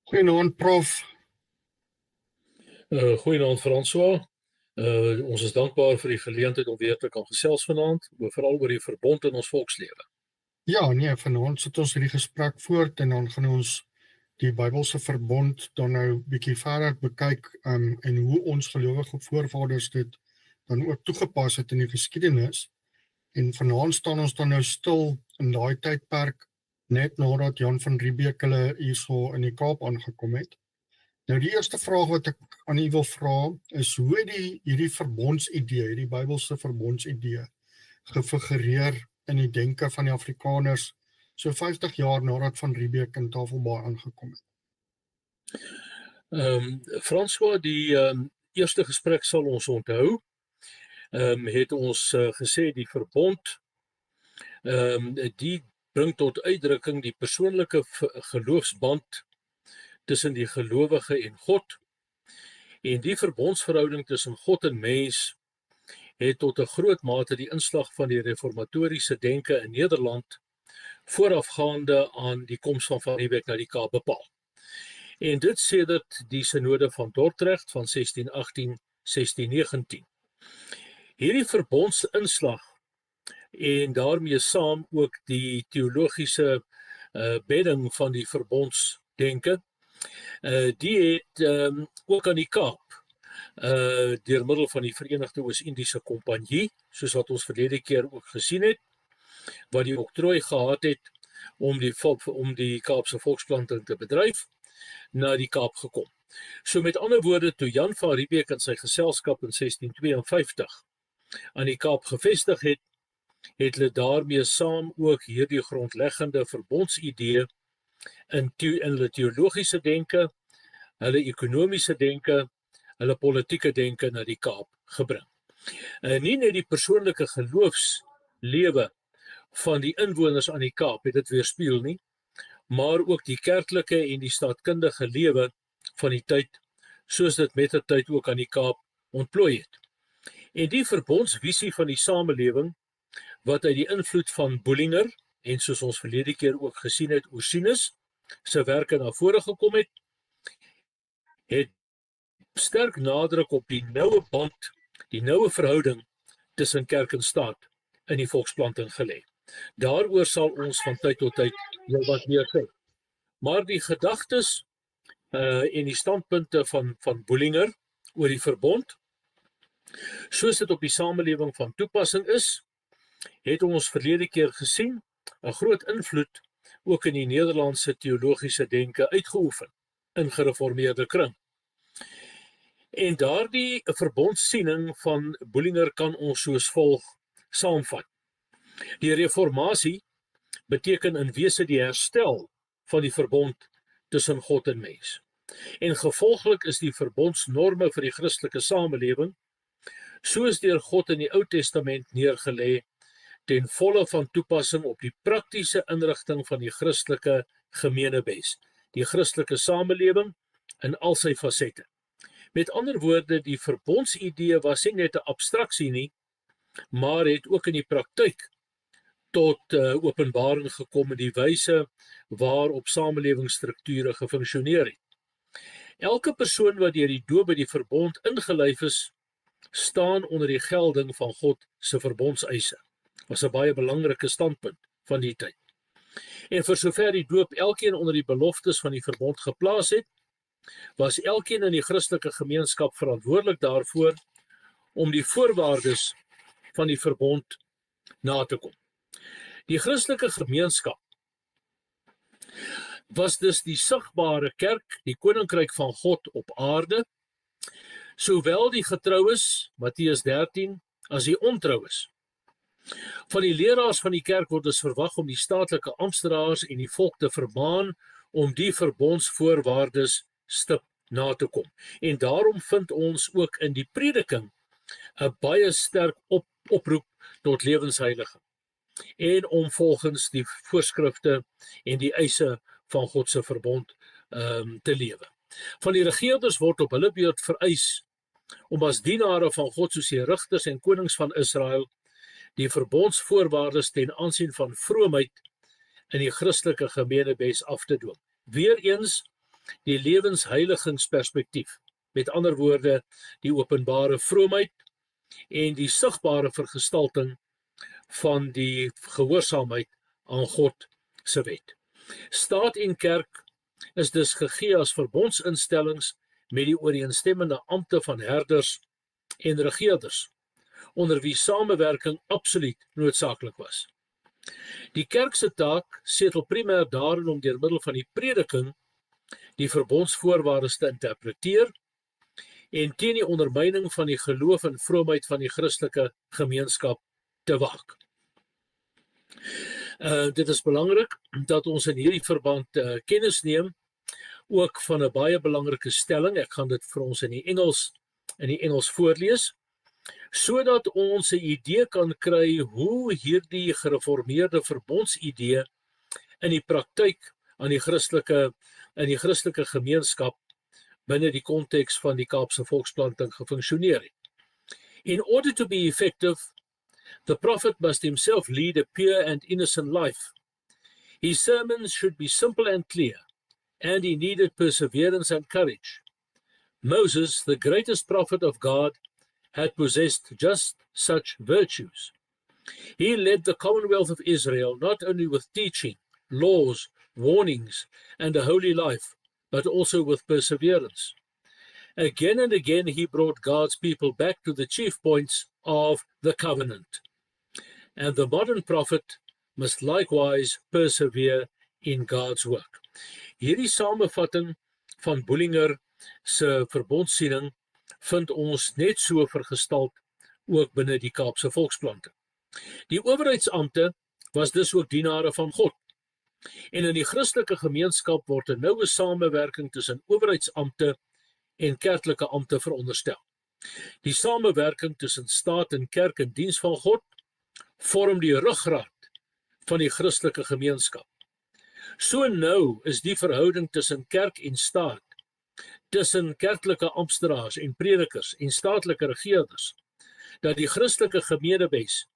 Goeienaand, prof. Goeienaand François. Ons is dankbaar vir die geleentheid om weer te kan gesels vanaand, veral oor die verbond in ons volkslewe. Ja, nee, vanaand sit ons hierdie gesprek voort en dan gaan ons die Bybelse verbond dan nou bietjie verder bekyk en hoe ons gelowige voorvaders dit dan ook toegepas het in die geskiedenis. En vanaand staan ons dan nou stil in daai tydperk net nadat Jan van Riebeeck hulle hierso in die Kaap aangekom het. Nou die eerste vraag wat ek aan u wil vra is hoe het hierdie verbondsidee, hierdie Bybelse verbondsidee gefigureer in die denke van die Afrikaners so 50 jaar nadat Van Riebeeck in Tafelbaai aangekom het? François, die eerste gesprek sal ons onthou. Het ons gesê die verbond die bring tot uitdrukking die persoonlike geloofsband tussen die gelowige en God. En die verbondsverhouding tussen God en mens het tot 'n groot mate die inslag van die reformatoriese denke in Nederland voorafgaande aan die koms van Van Riebeeck na die Kaap bepaal. En dit sedert die synode van Dordrecht van 1618-1619. Hierdie verbondsinslag en daarmee saam ook die teologiese bedding van die verbondsdenke, die het ook aan die Kaap deur middel van die Verenigde Oos-Indiese Kompanjie, soos wat ons verlede keer ook gesien het, wat die oktrooi gehad het om die Kaapse volksplanting te bedryf, na die Kaap gekom. So met ander woorde, toe Jan van Riebeeck en sy geselskap in 1652 aan die Kaap gevestig het, het hulle daarmee saam ook hierdie grondleggende verbondsidee in hulle teologiese denke, hulle ekonomiese denke, hulle politieke denke na die Kaap gebring. Nie net die persoonlike geloofslewe van die inwoners aan die Kaap het dit weerspieël nie, maar ook die kerklike en die staatkundige lewe van die tyd, soos dit mettertyd ook aan die Kaap ontplooi het. En die verbondsvisie van die samelewing, wat uit die invloed van Bullinger, en soos ons verlede keer ook gesien het, Ursinus, sy werke na vore gekom het, het sterk nadruk op die noue band, die noue verhouding tussen kerk en staat in die volksplanting gelê. Daaroor sal ons van tyd tot tyd heel wat meer sê. Maar die gedagtes en die standpunte van Bullinger oor die verbond, soos dit op die samelewing van toepassing is, het ons verlede keer gesien, 'n groot invloed ook in die Nederlandse teologiese denke uitgeoefen in gereformeerde kring. En daardie verbondsiening van Bullinger kan ons soos volg saamvat. Die reformatie beteken in wese die herstel van die verbond tussen God en mens. En gevolglik is die verbondsnorme vir die Christelike samelewing, soos deur God in die Ou Testament neergelê, ten volle van toepassing op die praktiese inrigting van die Christelike gemeenebes, die Christelike samelewing in al sy fasette. Met ander woorde, die verbondsidee was nie net 'n abstraksie nie, maar het ook in die praktyk tot openbaring gekom in die wyse waarop samelewingsstrukture gefunksioneer het. Elke persoon wat deur die doop by die verbond ingelyf is, staan onder die gelding van God se verbondseise. Was 'n baie belangrike standpunt van die tyd. En vir sover die doop elkeen onder die beloftes van die verbond geplaas het, was elkeen in die Christelike gemeenskap verantwoordelik daarvoor om die voorwaardes van die verbond na te kom. Die Christelike gemeenskap was dus die sigbare kerk, die koninkryk van God op aarde, sowel die getroues, Matteus 13, as die ontroues. Van die leraars van die kerk word dus verwag om die staatlike amptdraers en die volk te vermaan om die verbondsvoorwaardes stip na te kom. En daarom vind ons ook in die prediking 'n baie sterk oproep tot lewensheiliging en om volgens die voorskrifte en die eise van God se verbond te lewe. Van die regerders word op hulle beurt vereis om as dienare van God soos die rigters en konings van Israel die verbondsvoorwaardes ten aansien van vroomheid in die Christelike gemeenebes af te dwing. Weereens die lewensheiligingsperspektief. Met ander woorde, die openbare vroomheid en die sigbare vergestalting van die gehoorsaamheid aan God se wet. Staat en kerk is dus gegee as verbondsinstellings met die ooreenstemmende ampte van herders en regerders, onder wie samewerking absoluut noodsaaklik was. Die kerk se taak setel primêr daarin om deur middel van die prediking die verbondsvoorwaardes te interpreteer en teen die ondermyning van die geloof en vroomheid van die Christelike gemeenskap te waak. Dit is belangrik dat ons in hierdie verband kennis neem ook van 'n baie belangrike stelling. Ek gaan dit vir ons in die Engels voorlees, sodat ons 'n idee kan kry hoe hierdie gereformeerde verbondsidee in die praktyk in die Christelike gemeenskap binne die konteks van die Kaapse volksplanting gefunksioneer het. In order to be effective, the prophet must himself lead a pure and innocent life. His sermons should be simple and clear, and he needed perseverance and courage. Moses, the greatest prophet of God, had possessed just such virtues. He led the Commonwealth of Israel not only with teaching, laws, warnings, and a holy life, but also with perseverance. Again and again he brought God's people back to the chief points of the covenant. And the modern prophet must likewise persevere in God's work. Hierdie samevatting van Bullinger se verbondsiening vind ons net so vergestald ook binne die Kaapse volksplanting. Die owerheidsampte was dus ook dienare van God. En in die Christelike gemeenskap word 'n noue samewerking tussen owerheidsampte en kerklike ampte veronderstel. Die samewerking tussen staat en kerk in diens van God vorm die ruggraat van die Christelike gemeenskap. So nou is die verhouding tussen kerk en staat, tussen kerklike amptdraers en predikers en staatlike regerders, dat die Christelike gemeenebes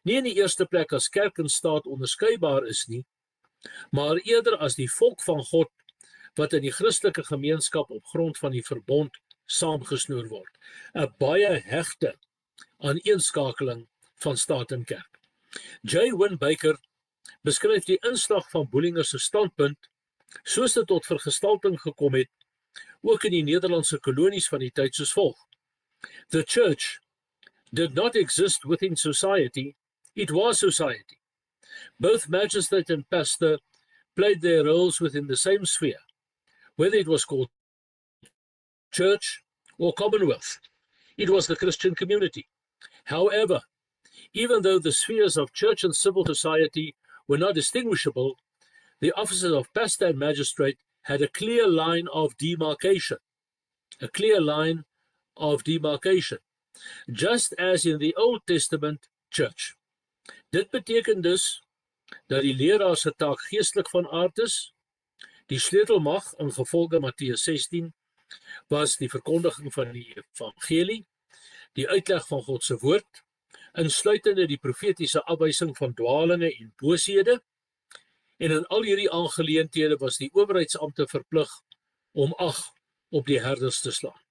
nie in die eerste plek as kerk en staat onderskeibaar is nie, maar eerder as die volk van God wat in die Christelike gemeenskap op grond van die verbond saamgesnoer word. 'n baie hegte aaneenskakeling van staat en kerk. J. Wynne Baker beskryf die inslag van Bullinger se standpunt soos dit tot vergestalting gekom het, ook in die Nederlandse kolonies van die tyd soos volg. The church did not exist within society, it was society. Both magistrate and pastor played their roles within the same sphere, whether it was called church or commonwealth. It was the Christian community. However, even though the spheres of church and civil society were not distinguishable, the offices of pastor and magistrate had a clear line of demarcation. A clear line of demarcation, just as in the Old Testament church. Dit beteken dus dat die leraar se taak geestelik van aard is. Die sleutelmag in gevolge Matteus 16 was die verkondiging van die evangelie, die uitleg van God se woord, insluitende die profetiese afwysing van dwalinge en booshede, en in al hierdie aangeleenthede was die owerheidsampte verplig om ag op die herders te slaan.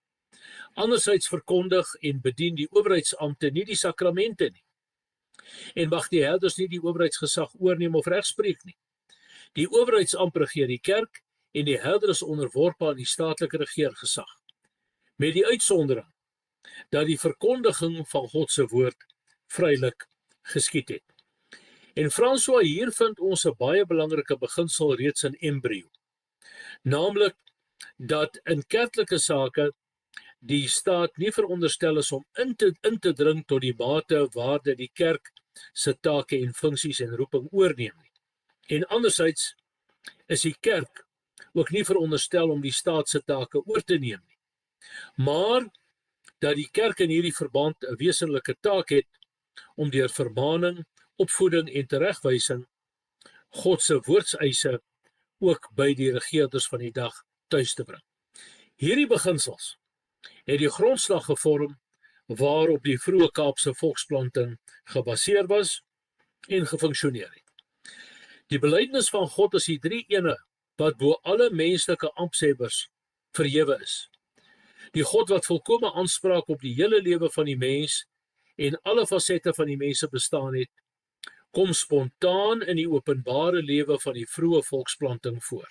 Anderzijds verkondig en bedien die owerheidsampte nie die sakramente nie, en mag die herders nie die owerheidsgesag oorneem of regspreek nie. Die owerheidsampt regeer die kerk en die herder is onderworpe aan die staatlike regeergesag, met die uitsondering dat die verkondiging van God se woord vrylik geskied het. En François, hier vind ons 'n baie belangrike beginsel reeds in embrio, naamlik dat in kerklike sake die staat nie veronderstel is om in te dring tot die mate waar dit die kerk se take en funksies en roeping oorneem nie. En anderzijds is die kerk ook nie veronderstel om die staat se take oor te neem nie, maar dat die kerk in hierdie verband 'n wesenlike taak het om deur vermaning, opvoeding en teregwysing God se woordseise ook by die regerders van die dag tuis te bring. Hierdie beginsels het die grondslag gevorm waarop die vroeë Kaapse volksplanting gebaseer was en gefunksioneer het. Die belydenis van God as die drie ene wat bo alle menslike amptshebbers verhewe is. Die God wat volkome aanspraak op die hele lewe van die mens en alle fasette van die mense bestaan het, kom spontaan in die openbare lewe van die vroeë volksplanting voor.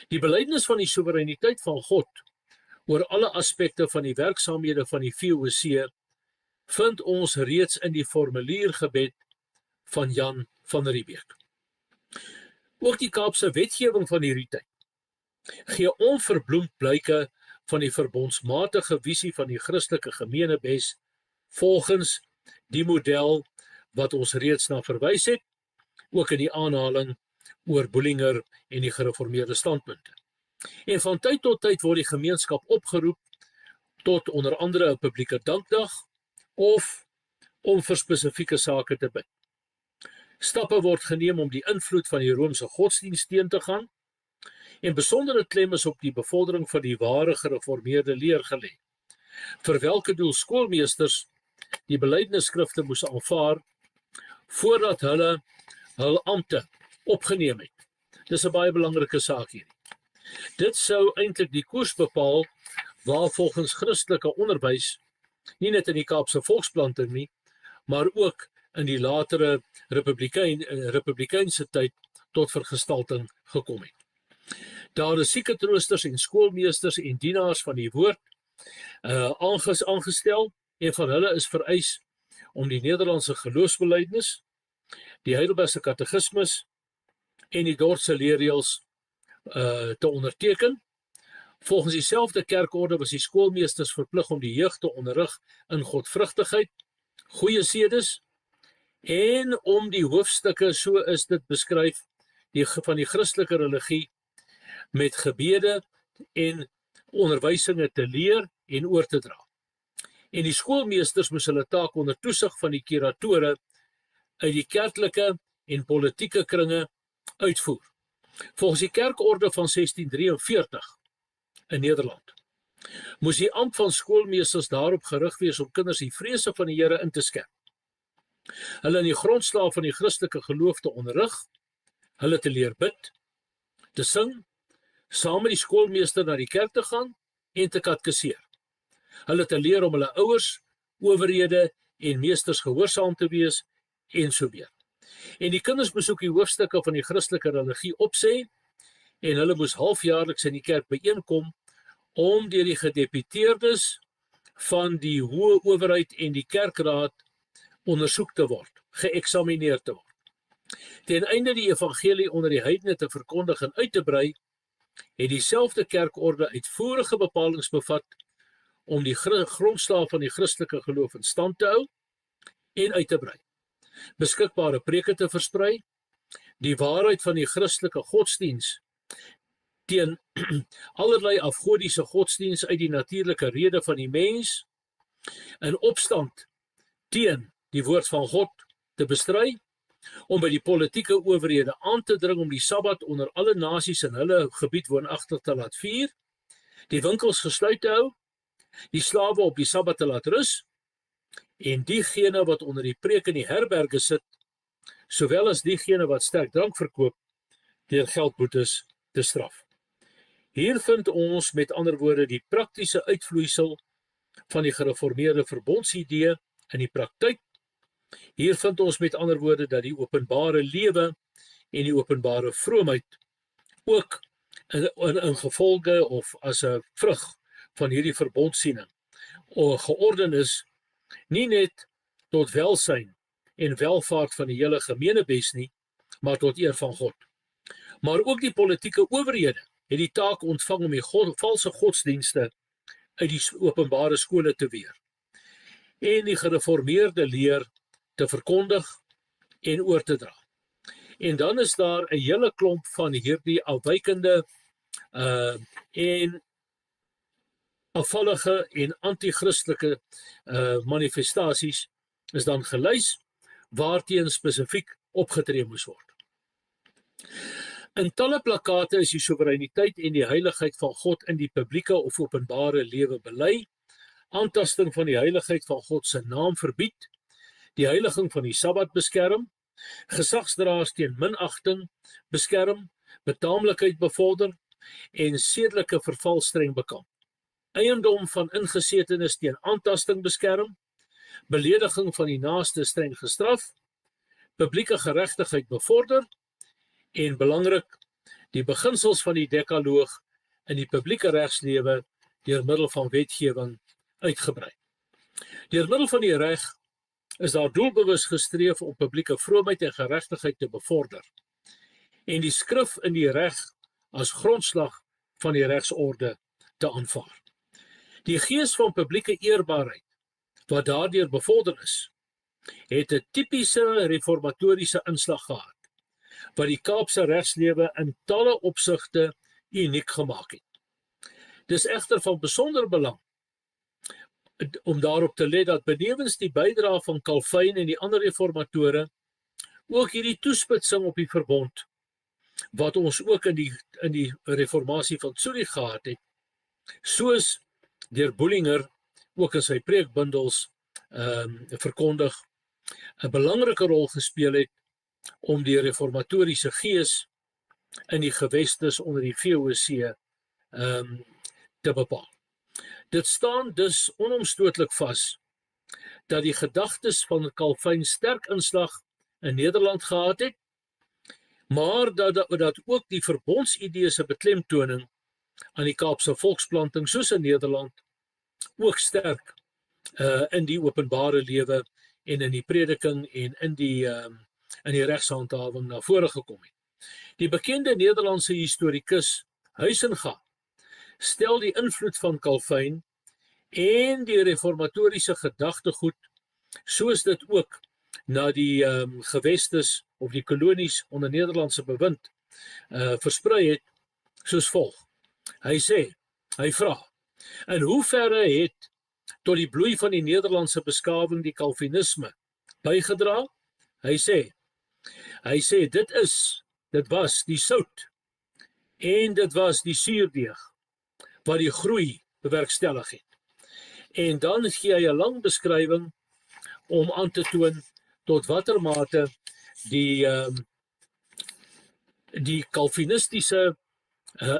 Die belydenis van die soewereiniteit van God oor alle aspekte van die werksaamhede van die VOC vind ons reeds in die formuliergebed van Jan van Riebeeck. Ook die Kaapse wetgewing van hierdie tyd gee onverbloemd blyke van die verbondsmatige visie van die Christelike gemeenebes volgens die model wat ons reeds na verwys het, ook in die aanhaling oor Bullinger en die gereformeerde standpunte. En van tyd tot tyd word die gemeenskap opgeroep tot onder andere 'n publieke dankdag of om vir spesifieke sake te bid. Stappe word geneem om die invloed van die Romeinse godsdienst teen te gaan en besondere klem is op die bevordering van die ware gereformeerde leer gelê, vir welke doel skoolmeesters die belydenisskrifte moes aanvaar voordat hulle hul ampte opgeneem het. Dis 'n baie belangrike saak hierdie. Dit sou eintlik die koers bepaal waar volgens Christelike onderwys, nie net in die Kaapse volksplanting nie, maar ook in die latere republikeinse tyd tot vergestalting gekom het. Daar is sieketroosters en skoolmeesters en dienaars van die woord aangestel en van hulle is vereis om die Nederlandse geloofsbelydenis, die Heidelbergse katekismus en die Dordtse leerreëls te onderteken. Volgens dieselfde kerkorde was die skoolmeesters verplig om die jeug te onderrig in godvrugtigheid, goeie sedes en om die hoofstukke, so is dit beskryf, van die Christelike religie met gebede en onderwysinge te leer en oor te dra. En die skoolmeesters moes hulle taak onder toesig van die kuratore uit die kerklike en politieke kringe uitvoer. Volgens die kerkorde van 1643 in Nederland moes die ampt van skoolmeesters daarop gerig wees om kinders die vrese van die Here in te skerp, hulle in die grondslae van die Christelike geloof te onderrig, hulle te leer bid, te sing, saam met die skoolmeester na die kerk te gaan en te katkeseer, hulle te leer om hulle ouers, owerhede en meesters gehoorsaam te wees en so meer. En die kinders moes ook die hoofstukke van die Christelike religie opsê en hulle moes halfjaarliks in die kerk byeenkom om deur die gedeputeerdes van die hoë owerheid en die kerkraad ondersoek te word, geëksamineer te word. Ten einde die evangelie onder die heidene te verkondig en uit te brei, het dieselfde kerkorde uitvoerige bepalings bevat om die grondslae van die Christelike geloof in stand te hou en uit te brei, beskikbare preke te versprei, die waarheid van die Christelike godsdiens teen allerlei afgodiese godsdiens uit die natuurlike rede van die mens in opstand teen die woord van God te bestry, om by die politieke owerhede aan te dring om die Sabbat onder alle nasies in hulle gebied woonagtig te laat vier, die winkels gesluit te hou, die slawe op die Sabbat te laat rus, en diegene wat onder die preek in die herberge sit, sowel as diegene wat sterk drank verkoop, deur geldboetes te straf. Hier vind ons met ander woorde die praktiese uitvloeisel van die gereformeerde verbondsidee in die praktyk. Hier vind ons met ander woorde dat die openbare lewe en die openbare vroomheid ook in gevolge of as 'n vrug van hierdie verbondsiening georden is, nie net tot welsyn en welvaart van die hele gemeenebes nie, maar tot eer van God. Maar ook die politieke owerhede het die taak ontvang om die valse godsdienste uit die openbare skole te weer en die gereformeerde leer te verkondig en oor te dra. En dan is daar 'n hele klomp van hierdie afwykende en afvallige en anti-christelike manifestasies is dan gelys waarteen spesifiek opgetree moes word. In talle plakate is die soewereiniteit en die heiligheid van God in die publieke of openbare lewe bely, aantasting van die heiligheid van God se naam verbied, die heiliging van die Sabbat beskerm, gesagsdraers teen minagting beskerm, betaamlikheid bevorder en sedelike verval streng bekamp. Eiendom van ingesetenes teen aantasting beskerm, belediging van die naaste streng gestraf, publieke geregtigheid bevorder en belangrik, die beginsels van die dekaloog in die publieke regslewe deur middel van wetgewing uitgebrei. Deur middel van die reg is daar doelbewus gestreef om publieke vroomheid en geregtigheid te bevorder en die skrif in die reg as grondslag van die regsorde te aanvaar. Die gees van publieke eerbaarheid wat daardeur bevorder is, het 'n tipiese reformatoriese inslag gehad, wat die Kaapse regslewe in talle opsigte uniek gemaak het. Dis egter van besonder belang om daarop te let dat benewens die bydrae van Calvin en die ander reformatore ook hierdie toespitsing op die verbond wat ons ook in die reformatie van Zurich gehad het, soos deur Bullinger ook in sy preekbundels verkondig, 'n belangrike rol gespeel het om die reformatoriese gees in die gewestes onder die VOC te bepaal. Dit staan dus onomstootlik vas dat die gedagtes van Calvin sterk inslag in Nederland gehad het, maar dat ook die verbondsidee se beklemtoning aan die Kaapse volksplanting soos in Nederland ook sterk in die openbare lewe en in die prediking en in die regshandhawing na vore gekom het. Die bekende Nederlandse historikus Huizinga stel die invloed van Calvin en die reformatoriese gedagtegoed, soos dit ook na die gewestes of die kolonies onder Nederlandse bewind versprei het, soos volg. Hy vra, in hoeverre het tot die bloei van die Nederlandse beskawing die Calvinisme bygedra? Hy sê dit was die sout en dit was die suurdeeg wat die groei bewerkstellig het. En dan gee hy 'n lang beskrywing om aan te toon tot watter mate die Calvinistiese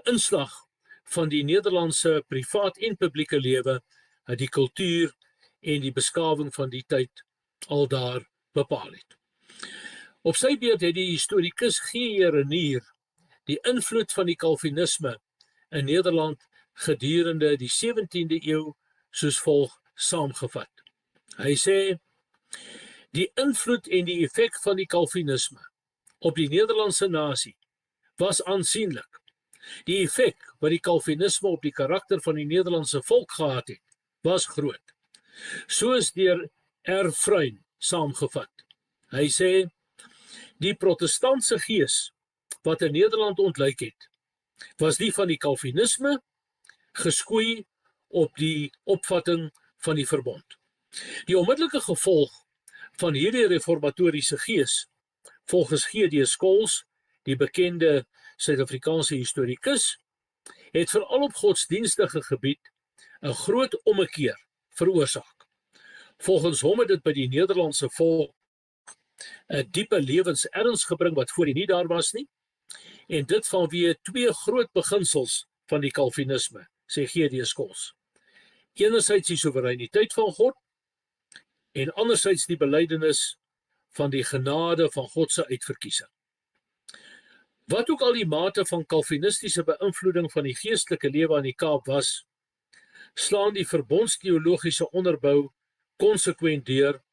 inslag van die Nederlandse privaat en publieke lewe, die kultuur en die beskawing van die tyd al daar bepaal het. Op sy beurt het die historikus G.J. Renier die invloed van die Calvinisme in Nederland gedurende die 17de eeu soos volg saamgevat. Hy sê, die invloed en die effek van die Calvinisme op die Nederlandse nasie was aansienlik. Die effek wat die Calvinisme op die karakter van die Nederlandse volk gehad het, was groot. Soos deur R. Freyn saamgevat. Hy sê, die protestantse gees wat in Nederland ontluik het, was die van die Calvinisme geskoei op die opvatting van die verbond. Die onmiddellike gevolg van hierdie reformatoriese gees, volgens G.D. Scholz, die bekende Suid-Afrikaanse historikus, het veral op godsdienstige gebied 'n groot ommekeer veroorsaak. Volgens hom het dit by die Nederlandse volk 'n diepe lewenserns gebring wat voorheen nie daar was nie, en dit vanweë twee groot beginsels van die Calvinisme, sê G.D. Scholz. Enerzijds die soewereiniteit van God en anderzijds die belydenis van die genade van God se uitverkiesing. Wat ook al die mate van Calvinistiese beïnvloeding van die geestelike lewe aan die Kaap was, slaan die verbondsteologiese onderbou konsekwent deur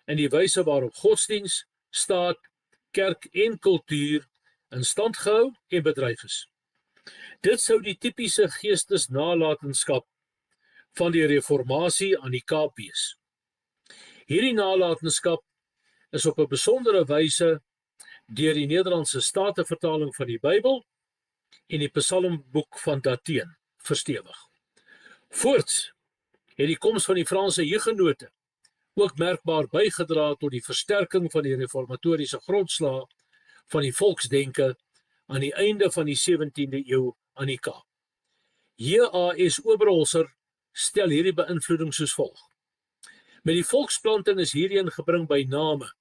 in die wyse waarop godsdiens, staat, kerk en kultuur in stand gehou en bedryf is. Dit sou die tipiese geestesnalatenskap van die reformatie aan die Kaap wees. Hierdie nalatenskap is op 'n besondere wyse deur die Nederlandse Statenvertaling van die Bybel en die Psalmboek van Dateen verstewig. Voorts het die koms van die Franse Hugenote ook merkbaar bygedra tot die versterking van die reformatoriese grondslag van die volksdenke aan die einde van die 17de eeu aan die Kaap. J.A.S. Oberholzer stel hierdie beïnvloeding soos volg. Met die volksplanting is hierheen gebring by name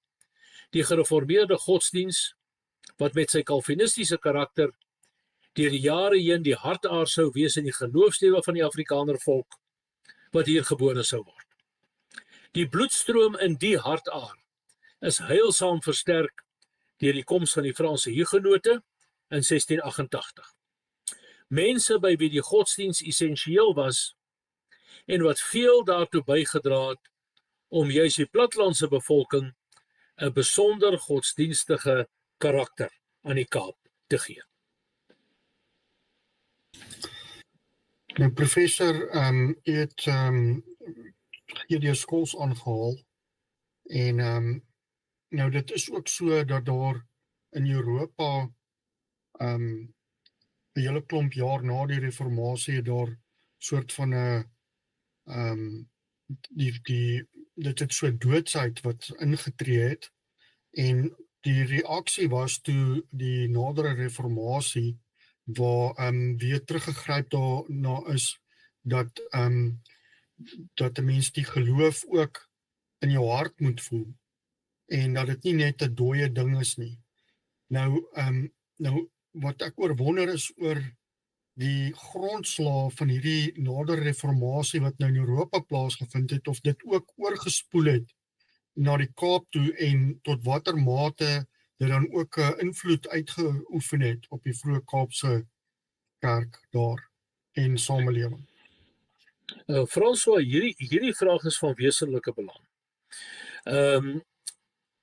die gereformeerde godsdiens wat met sy Calvinistiese karakter deur die jare heen die hartaar sou wees in die geloofslewe van die Afrikaner volk wat hier gebore sou word. Die bloedstroom in die hartaar is heilsaam versterk deur die koms van die Franse Hugenote in 1688. Mense by wie die godsdiens essensieel was en wat veel daartoe bygedra het om juis die plattelandse bevolking 'n besonder godsdienstige karakter aan die Kaap te gee. Nou professor, u het G.D. Scholz aangehaal en nou dit is ook so dat daar in Europa 'n hele klomp jaar na die reformatie daar soort van 'n dit het so doodsheid wat ingetree het en die reaksie was toe die nadere reformatie waar weer teruggegryp daarna is dat 'n mens die geloof ook in jou hart moet voel en dat dit nie net 'n dooie ding is nie. Nou wat ek oor wonder is oor die grondslag van hierdie nader reformatie wat nou in Europa plaasgevind het, of dit ook oorgespoel het na die Kaap toe en tot watter mate dit dan ook 'n invloed uitgeoefen het op die vroeë Kaapse kerk daar en samelewing. François, hierdie vraag is van wesenlike belang.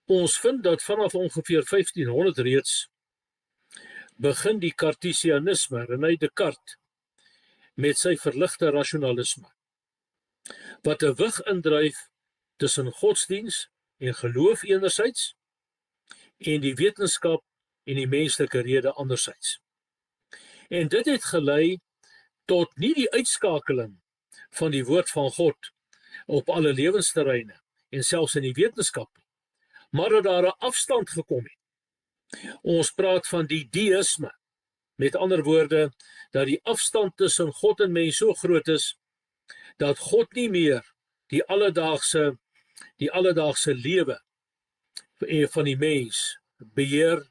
Ons vind dat vanaf ongeveer 1500 reeds begin die Cartesianisme, René Descartes, met sy verligte rasionalisme, wat 'n wig indryf tussen godsdiens en geloof enerzijds en die wetenskap en die menslike rede anderzijds. En dit het gelei tot nie die uitskakeling van die woord van God op alle lewensterreine en selfs in die wetenskap, maar dat daar 'n afstand gekom het. Ons praat van die deïsme, met ander woorde, dat die afstand tussen God en mens so groot is, dat God nie meer die alledaagse lewe van die mens beheer,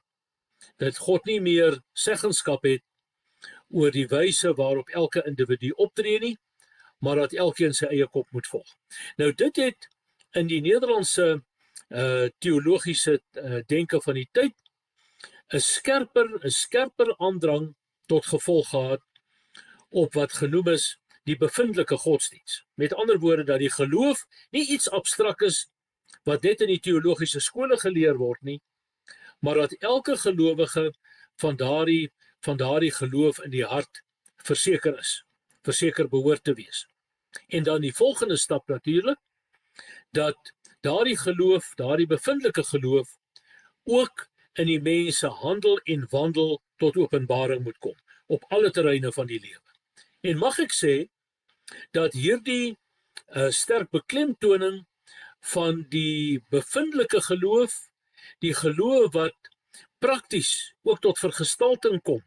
dat God nie meer seggenskap het oor die wyse waarop elke individu optree nie, maar dat elkeen sy eie kop moet volg. Nou dit het in die Nederlandse teologiese denke van die tyd 'n skerper aandrang tot gevolg gehad op wat genoem is die bevindelike godsdiens. Met ander woorde dat die geloof nie iets abstrakt is wat net in die teologiese skole geleer word nie, maar dat elke gelowige van daardie geloof in die hart verseker behoort te wees. En dan die volgende stap natuurlik, dat daardie geloof, daardie bevindelike geloof ook in die mense handel en wandel tot openbaring moet kom, op alle terreine van die lewe. En mag ek sê, dat hierdie sterk beklemtoning van die bevindelike geloof, die geloof wat prakties ook tot vergestalting kom,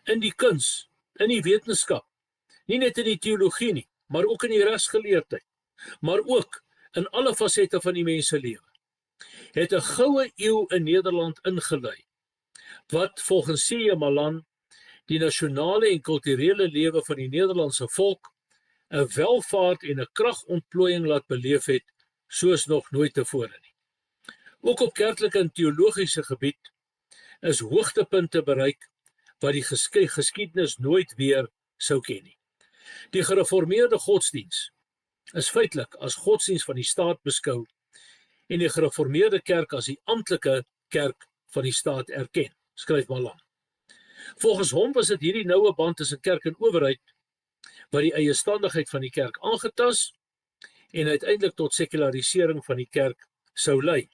in die kuns, in die wetenskap, nie net in die teologie nie, maar ook in die regsgeleerdheid, maar ook in alle fasette van die menselewe, het 'n goue eeu in Nederland ingelei, wat volgens C.J. Malan die nasionale en kulturele lewe van die Nederlandse volk 'n welvaart en 'n kragontplooiing laat beleef het, soos nog nooit tevore nie. Ook op kerklike en teologiese gebied is hoogtepunte bereik wat die geskiedenis nooit weer sou ken nie. Die gereformeerde godsdiens is feitelik as godsdiens van die staat beskou en die gereformeerde kerk as die amptelike kerk van die staat erken, skryf Malan. Volgens hom was dit hierdie noue band tussen kerk en owerheid wat die eiestandigheid van die kerk aangetas en uiteindelik tot sekularisering van die kerk sou lei,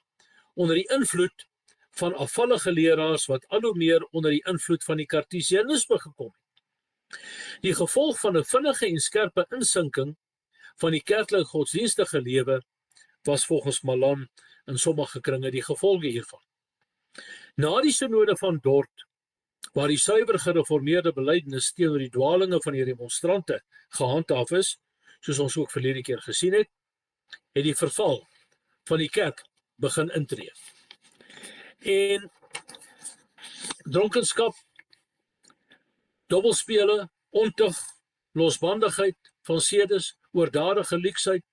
onder die invloed van afvallige leraars wat al hoe meer onder die invloed van die Cartesianisme gekom het. Die gevolg van 'n vinnige en skerpe insinking van die kerklike godsdienstige lewe was volgens Malan in sommige kringe die gevolge hiervan. Na die synode van Dort, waar die suiwer gereformeerde belydenis teenoor die dwalinge van die remonstrante gehandhaaf is, soos ons ook verlede keer gesien het die verval van die kerk begin intree. En dronkenskap dobbelspele, ontug, losbandigheid van sedes, oordadige leksheid,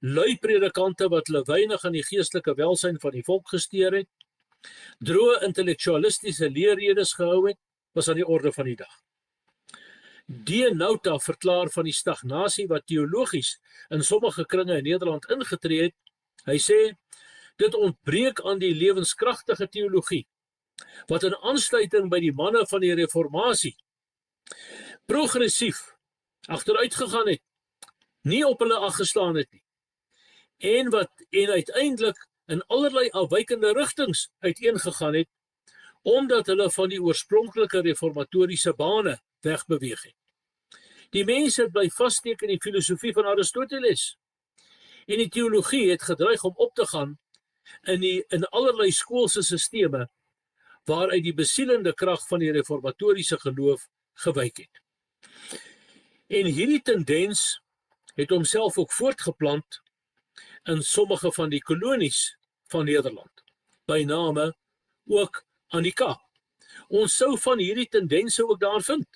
lui predikante wat hulle weinig aan die geestelike welsyn van die volk gesteer het, droë intellektualistiese leerredes gehou het, was aan die orde van die dag. D. Nauta verklaar van die stagnasie wat teologies in sommige kringe in Nederland ingetree het. Hy sê, dit ontbreek aan die lewenskragtige teologie, wat in aansluiting by die manne van die reformatie progressief agteruit gegaan het, nie op hulle ag gestaan het nie, en uiteindelik in allerlei afwykende rigtings uiteengegaan het, omdat hulle van die oorspronklike reformatoriese bane wegbeweeg het. Die mense het bly vassteek in die filosofie van Aristoteles, en die teologie het gedreig om op te gaan in allerlei skoolse sisteme, waaruit die besielende krag van die reformatoriese geloof gewyk het. En hierdie tendens het homself ook voortgeplant in sommige van die kolonies van Nederland, by name ook aan die Kaap. Ons sou van hierdie tendense ook daar vind.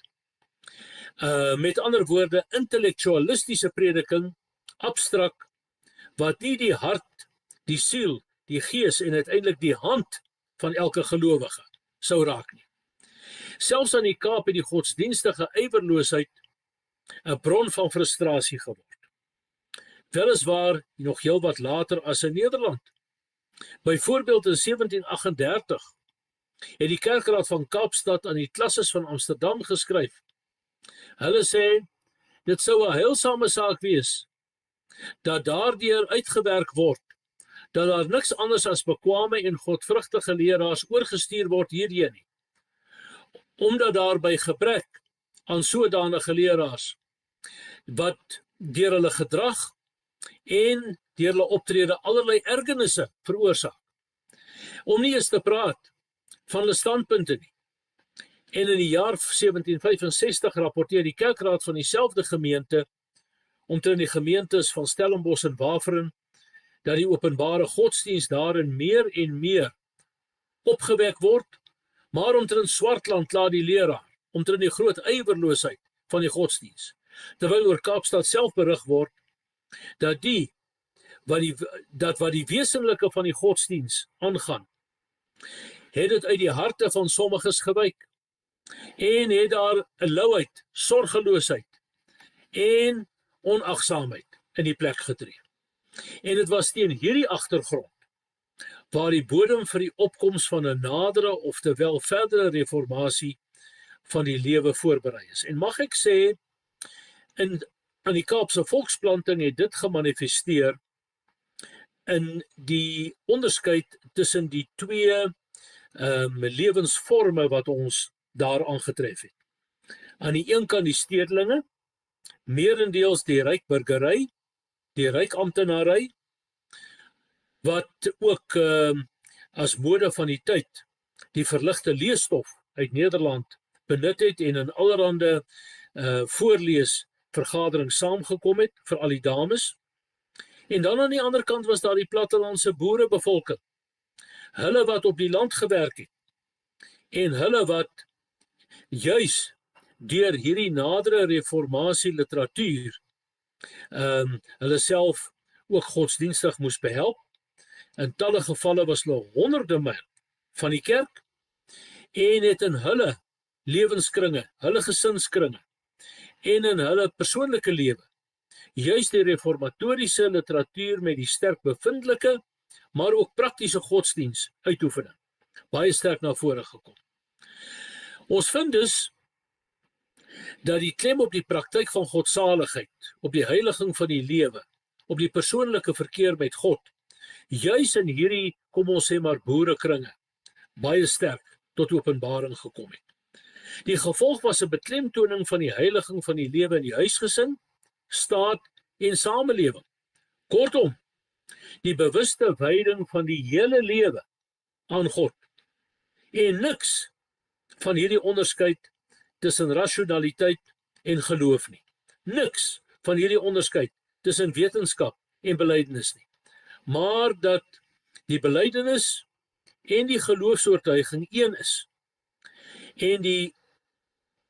Met ander woorde, intellektualistiese prediking, abstrak, wat nie die hart, die siel, die gees en uiteindelik die hand van elke gelowige sou raak nie. Selfs aan die Kaap het die godsdienstige ywerloosheid 'n bron van frustrasie geword. Weliswaar nog heel wat later as in Nederland. Byvoorbeeld in 1738 het die kerkraad van Kaapstad aan die klasses van Amsterdam geskryf. Hulle sê, dit sou 'n heilsame saak wees, dat daardeur uitgewerk word, dat daar niks anders as bekwame en godvrugtige leraars oorgestuur word hierheen nie, omdat daar by gebrek aan sodanige leraars, wat deur hulle gedrag en deur hulle optrede allerlei ergernisse veroorsaak. Om nie eens te praat van hulle standpunte nie. En in die jaar 1765 rapporteer die kerkraad van dieselfde gemeente, omtrent die gemeentes van Stellenbosch en Waveren, dat die openbare godsdienst daarin meer en meer opgewek word, maar omtrent Swartland laat die leraar, omtrent die groot ywerloosheid van die godsdienst, terwyl oor Kaapstad self berig word, dat wat die wesenlike van die godsdienst aangaan, het dit uit die harte van sommiges gewyk, en het daar 'n louheid, sorgeloosheid en onagsaamheid in die plek getree. En dit was teen hierdie agtergrond waar die bodem vir die opkoms van 'n nadere oftewel verdere reformatie van die lewe voorberei is. En mag ek sê, aan die Kaapse volksplanting het dit gemanifesteer in die onderskeid tussen die twee lewensvorme wat ons daar aangetref het. Aan die een kant die stedelinge, meerendeels die ryk burgery, die ryk amptenary, wat ook as mode van die tyd die verligte leesstof uit Nederland benut het en in allerhande voorleesvergaderings saamgekom het vir al die dames. En dan aan die ander kant was daar die plattelandse boerebevolking, hulle wat op die land gewerk het en hulle wat juis deur hierdie nadere reformatie literatuur hulle self ook godsdienstig moes behelp. In talle gevalle was hulle honderde myl van die kerk en het in hulle lewenskringe, hulle gesinskringe en in hulle persoonlike lewe juis die reformatoriese literatuur met die sterk bevindelike, maar ook praktiese godsdiens uitoefening baie sterk na vore gekom. Ons vind dus dat die klem op die praktyk van godsaligheid, op die heiliging van die lewe, op die persoonlike verkeer met God, juis in hierdie, kom ons sê maar boerekringe, baie sterk tot openbaring gekom het. Die gevolg was 'n beklemtoning van die heiliging van die lewe in die huisgesin, staat en samelewing. Kortom, die bewuste wyding van die hele lewe aan God. En niks van hierdie onderskeid tussen rasionaliteit en geloof nie. Niks van hierdie onderskeid tussen wetenskap en belydenis nie. Maar dat die belydenis en die geloofsoortuiging een is.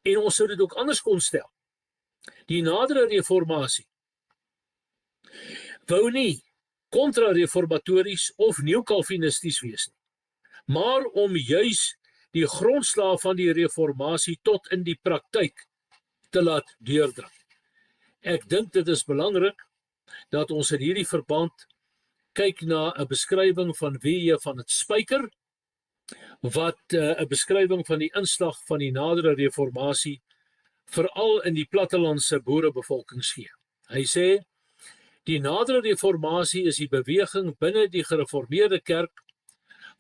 En ons sou dit ook anders kon stel. Die nadere reformatie wou nie kontra-reformatories of nieuw-kalvinisties wees nie, maar om juis die grondslag van die reformatie tot in die praktyk te laat deurdring. Ek dink dit is belangrik dat ons in hierdie verband kyk na 'n beskrywing van W.J. van het Spyker, wat 'n beskrywing van die inslag van die nadere reformatie veral in die plattelandse boerebevolkings gee. Hy sê, die nadere reformatie is die beweging binne die gereformeerde kerk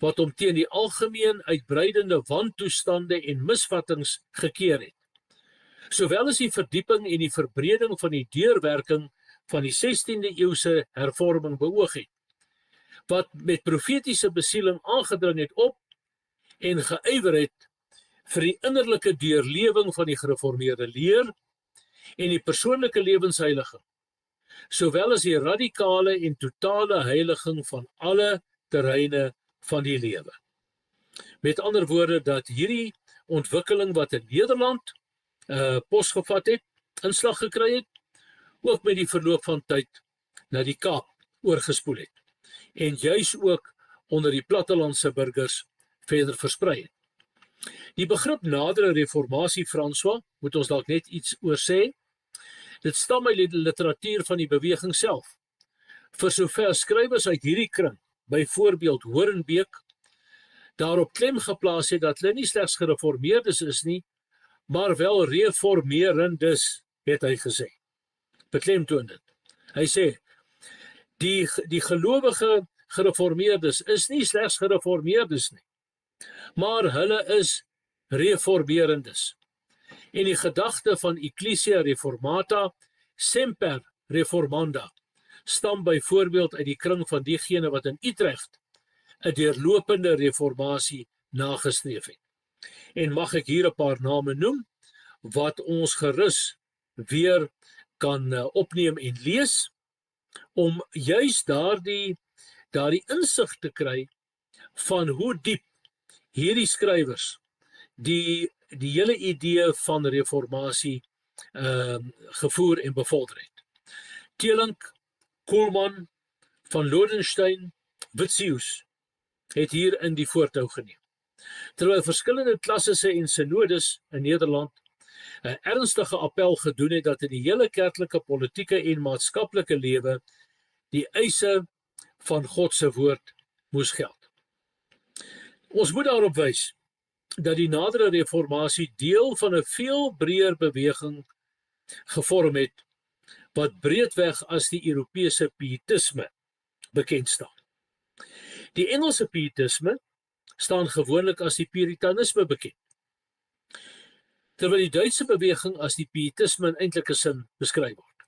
wat om teen die algemeen uitbreidende wantoestande en misvattings gekeer het. Sowel as die verdieping en die verbreding van die deurwerking van die 16de eeuse hervorming beoog het, wat met profetiese besieling aangedring het op en geywer het vir die innerlike deurlewing van die gereformeerde leer en die persoonlike lewensheiliging, sowel as die radikale en totale heiliging van alle terreine van die lewe. Met ander woorde, dat hierdie ontwikkeling wat in Nederland posgevat het, inslag gekry het, ook met die verloop van tyd na die Kaap oorgespoel het, en juis ook onder die plattelandse burgers verder versprei het. Die begrip nadere reformatie, François, moet ons dalk net iets oor sê. Dit stam uit die literatuur van die beweging self. Vir sover skrywers uit hierdie kring, byvoorbeeld Horenbeek, daarop klem geplaas het dat hulle nie slegs gereformeerdes is nie, maar wel reformerendes, het hy gesê. Beklemtoon dit. Hy sê, die gelowige gereformeerdes is nie slegs gereformeerdes nie, maar hulle is reformerendes. En die gedagte van Ecclesia Reformata semper reformanda stam byvoorbeeld uit die kring van diegene wat in Utrecht 'n deurlopende reformatie nagestreef het. En mag ek hier 'n paar name noem wat ons gerus weer kan opneem en lees, om juis daardie insig te kry van hoe diep hierdie skrywers die hele idee van reformatie gevoer en bevorder het. Telink, Koolman, van Lodenstein, Witsius het hier in die voortou geneem. Terwyl verskillende klassisse en synodes in Nederland 'n ernstige appel gedoen het dat in die hele kerklike, politieke en maatskaplike lewe die eise van God se woord moes geld. Ons moet daarop wys dat die nadere reformatie deel van 'n veel breër beweging gevorm het, wat breedweg as die Europese pietisme bekend staan. Die Engelse pietisme staan gewoonlik as die puritanisme bekend, terwyl die Duitse beweging as die pietisme in eintlike sin beskryf word.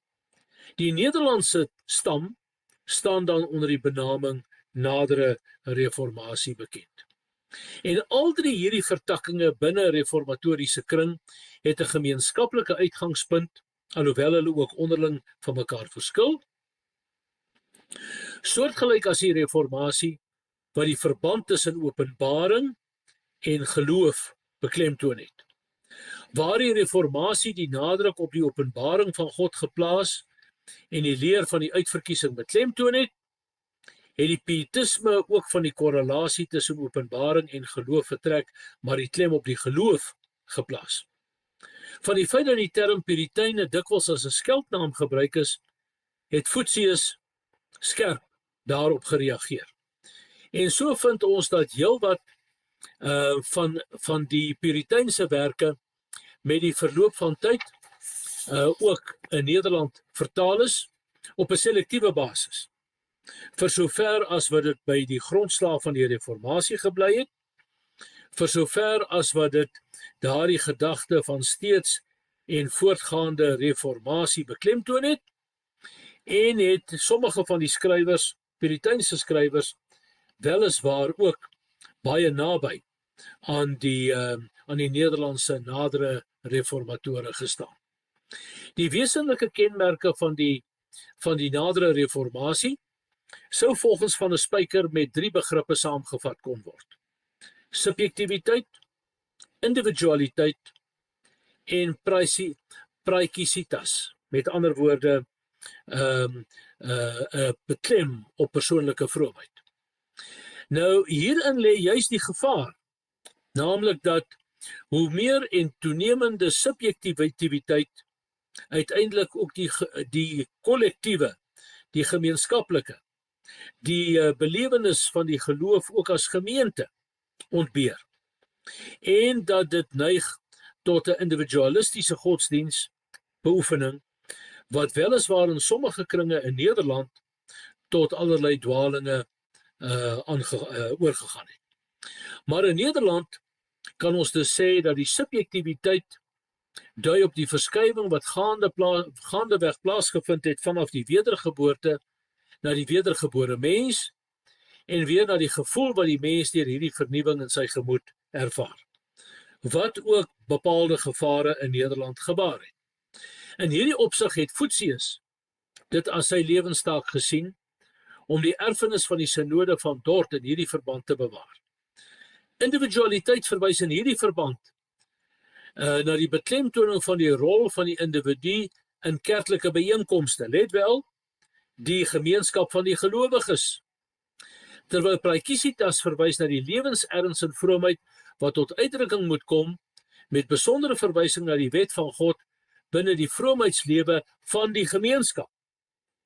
Die Nederlandse stam staan dan onder die benaming nadere reformatie bekend. En al drie hierdie vertakkinge binne 'n reformatoriese kring het 'n gemeenskaplike uitgangspunt, alhoewel hulle ook onderling van mekaar verskil. Soortgelyk as die reformatie, wat die verband tussen openbaring en geloof beklemtoon het. Waar die reformatie die nadruk op die openbaring van God geplaas en die leer van die uitverkiesing beklemtoon het, het die pietisme ook van die korrelasie tussen openbaring en geloof vertrek, maar die klem op die geloof geplaas. Van die feit dat die term Puriteine dikwels as 'n skeldnaam gebruik is, het Voetius skerp daarop gereageer. En so vind ons dat heelwat van die Puriteinse werke met die verloop van tyd ook in Nederland vertaal is op 'n selektiewe basis. Vir sover as wat dit by die grondslag van die reformatie gebly het, vir sover as wat dit daardie gedagte van steeds en voortgaande reformatie beklemtoon het, en het sommige van die skrywers, Puriteinse skrywers, weliswaar ook baie naby aan die Nederlandse nadere reformatore gestaan. Die wesenlike kenmerke van die nadere reformatie sou volgens Van der Spyker met 3 begrippe saamgevat kon word: subjektiwiteit, individualiteit en praikisitas, met ander woorde beklem op persoonlike vroomheid. Nou hierin lê juis die gevaar, naamlik dat hoe meer en toenemende subjektiwiteit uiteindelik ook die kollektiewe, die gemeenskaplike, die belewenis van die geloof ook as gemeente ontbeer. En dat dit neig tot 'n individualistiese godsdienstbeoefening wat weliswaar in sommige kringe in Nederland tot allerlei dwalinge oorgegaan het. Maar in Nederland kan ons dus sê dat die subjektiwiteit dui op die verskywing wat gaandeweg plaasgevind het vanaf die wedergeboorte na die wedergebore mens en weer na die gevoel wat die mens deur hierdie vernuwing in sy gemoed ervaar, wat ook bepaalde gevare in Nederland gebaar het. In hierdie opsig het Voetius dit as sy lewenstaak gesien om die erfenis van die synode van Dort in hierdie verband te bewaar. Individualiteit verwys in hierdie verband na die beklemtoning van die rol van die individu in kerklike byeenkomste, let wel, die gemeenskap van die gelowiges. Terwyl praikisitas verwys na die lewenserns en vroomheid wat tot uitdrukking moet kom met besondere verwysing na die wet van God binne die vroomheidslewe van die gemeenskap.